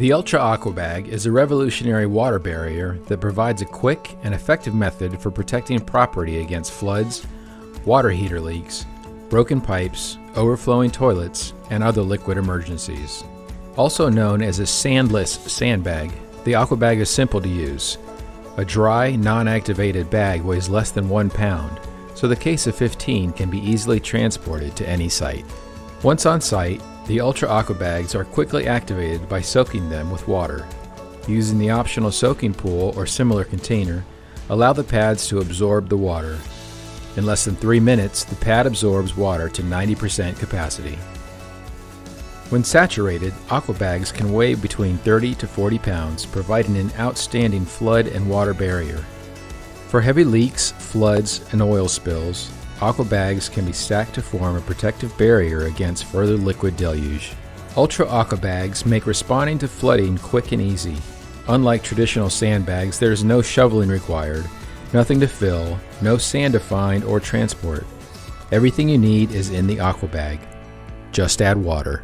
The Ultra Aqua Bag is a revolutionary water barrier that provides a quick and effective method for protecting property against floods, water heater leaks, broken pipes, overflowing toilets, and other liquid emergencies. Also known as a Sandless sandbag, the Aqua Bag is simple to use. A dry, non-activated bag weighs less than 1 pound, so the case of 15 can be easily transported to any site. Once on site, the Ultra Aqua Bags are quickly activated by soaking them with water. Using the optional soaking pool or similar container, allow the pads to absorb the water. In less than 3 minutes, the pad absorbs water to 90% capacity. When saturated, Aqua Bags can weigh between 30 to 40 pounds, providing an outstanding flood and water barrier. For heavy leaks, floods, and oil spills, Aqua Bags can be stacked to form a protective barrier against further liquid deluge. Ultra Aqua Bags make responding to flooding quick and easy. Unlike traditional sandbags, there is no shoveling required, nothing to fill, no sand to find or transport. Everything you need is in the Aqua Bag. Just add water.